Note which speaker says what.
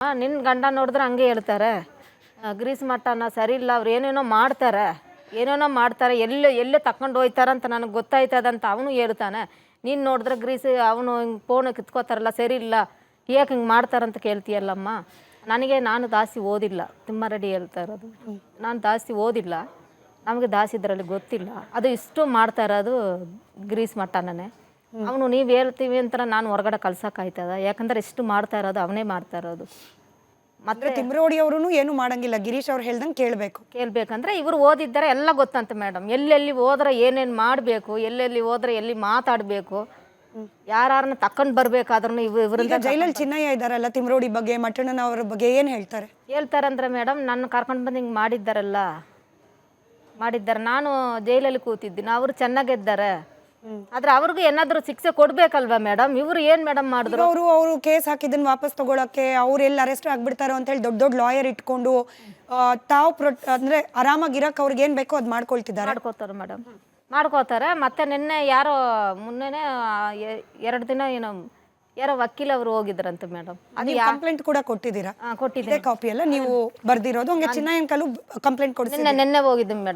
Speaker 1: ನಿನ್ನ ಗಂಡ ನೋಡಿದ್ರೆ ಹಂಗೆ ಹೇಳ್ತಾರೆ, ಗ್ರೀಸ್ ಮಟ್ಟನ ಸರಿ ಇಲ್ಲ, ಅವ್ರು ಏನೇನೋ ಮಾಡ್ತಾರೆ, ಎಲ್ಲೇ ತಗೊಂಡು ಹೋಯ್ತಾರಂತ ನನಗೆ ಗೊತ್ತಾಯ್ತದಂತ ಅವನು ಹೇಳ್ತಾನೆ. ನೀನು ನೋಡಿದ್ರೆ ಗ್ರೀಸ್ ಅವನು ಹಿಂಗೆ ಫೋನ್ ಕಿತ್ಕೋತಾರಲ್ಲ ಸರಿ ಇಲ್ಲ, ಯಾಕೆ ಹಿಂಗೆ ಮಾಡ್ತಾರಂತ ಕೇಳ್ತೀಯಲ್ಲಮ್ಮ. ನಾನು ಜಾಸ್ತಿ ಓದಿಲ್ಲ, ತಿಮ್ಮಾರೆಡ್ಡಿ ಹೇಳ್ತಾ ಇರೋದು, ನಾನು ಜಾಸ್ತಿ ಓದಿಲ್ಲ, ನಮಗೆ ಜಾಸ್ತಿ ಇದರಲ್ಲಿ ಗೊತ್ತಿಲ್ಲ. ಅದು ಇಷ್ಟು ಮಾಡ್ತಾ ಇರೋದು ಗ್ರೀಸ್ ಮಟ್ಟನೇ. ಅವನು ನೀವು ಹೇಳ್ತೀವಿ ಅಂತ ನಾನು ಹೊರಗಡೆ ಕಳ್ಸೋಕ್ಕಾಯ್ತದ? ಯಾಕಂದ್ರೆ ಇಷ್ಟು ಮಾಡ್ತಾ ಇರೋದು ಅವನೇ ಮಾಡ್ತಾ ಇರೋದು.
Speaker 2: ಮತ್ತೆ ತಿಮ್ರೋಡಿ ಅವರು ಏನು ಮಾಡಂಗಿಲ್ಲ, ಗಿರೀಶ್ ಅವ್ರು ಹೇಳ್ದಂಗೆ
Speaker 1: ಕೇಳ್ಬೇಕಂದ್ರೆ ಇವರು ಓದಿದ್ದಾರೆ, ಎಲ್ಲ ಗೊತ್ತಂತೆ ಮೇಡಮ್. ಎಲ್ಲೆಲ್ಲಿ ಹೋದ್ರೆ ಏನೇನು ಮಾಡಬೇಕು, ಎಲ್ಲೆಲ್ಲಿ ಹೋದ್ರೆ ಎಲ್ಲಿ ಮಾತಾಡಬೇಕು, ಯಾರನ್ನ ತಕೊಂಡು ಬರ್ಬೇಕಾದ್ರೂ ಇವರಿಂದ.
Speaker 2: ಜೈಲಲ್ಲಿ ಚಿನ್ನಯ್ಯ ಇದ್ದಾರಲ್ಲ, ತಿಮ್ರೋಡಿ ಬಗ್ಗೆ, ಮಟ್ಟಣ್ಣನ ಅವ್ರ ಬಗ್ಗೆ ಏನು ಹೇಳ್ತಾರೆ
Speaker 1: ಅಂದ್ರೆ ಮೇಡಮ್, ನನ್ನ ಕರ್ಕೊಂಡು ಬಂದು ಹಿಂಗೆ ಮಾಡಿದ್ದಾರೆ. ನಾನು ಜೈಲಲ್ಲಿ ಕೂತಿದ್ದೀನಿ, ಅವರು ಚೆನ್ನಾಗಿದ್ದಾರೆ. ಆದ್ರೆ ಅವ್ರಿಗೂ ಏನಾದರೂ ಶಿಕ್ಷೆ ಕೊಡ್ಬೇಕಲ್ವಾ ಮೇಡಮ್? ಇವ್ರು ಏನ್ ಮೇಡಮ್ ಮಾಡಿದ್ರು?
Speaker 2: ಅವರು ಕೇಸ್ ಹಾಕಿದ್ದನ್ನ ವಾಪಸ್ ತಗೊಳಕ್ಕೆ ಅವ್ರು ಎಲ್ಲಿ ಅರೆಸ್ಟ್ ಆಗ್ಬಿಡ್ತಾರೋ ಅಂತ ಹೇಳಿ ದೊಡ್ಡ ಲಾಯರ್ ಇಟ್ಕೊಂಡು ತಾವು ಅಂದ್ರೆ ಆರಾಮಾಗಿರಕ್ಕೆ ಅವ್ರಿಗೆ ಏನ್ ಬೇಕೋ ಅದ್
Speaker 1: ಮಾಡ್ಕೋತಾರೆ ಮೇಡಮ್, ಮಾಡ್ಕೋತಾರೆ. ಮತ್ತೆ ನಿನ್ನೆ ಯಾರೋ ಮೊನ್ನೆನೇ 2 ದಿನ ಏನೋ ಯಾರೋ ವಕೀಲ ಅವರು ಹೋಗಿದ್ರಂತೆ ಮೇಡಮ್.
Speaker 2: ಅದು ಕಂಪ್ಲೇಂಟ್ ಕೂಡ ಕೊಟ್ಟಿದ್ದೀರಾ?
Speaker 1: ಕೊಟ್ಟಿದ್ದೆ
Speaker 2: ಕಾಪಿ ಎಲ್ಲ ನೀವು ಬರ್ದಿರೋದು. ಹಂಗೆ ಚಿನ್ನಯ್ಯನ ಕಲ್ಲು ಕಂಪ್ಲೇಂಟ್ ಕೊಡಿಸಿ
Speaker 1: ನಿನ್ನೆ ಹೋಗಿದ್ದೀನಿ ಮೇಡಮ್.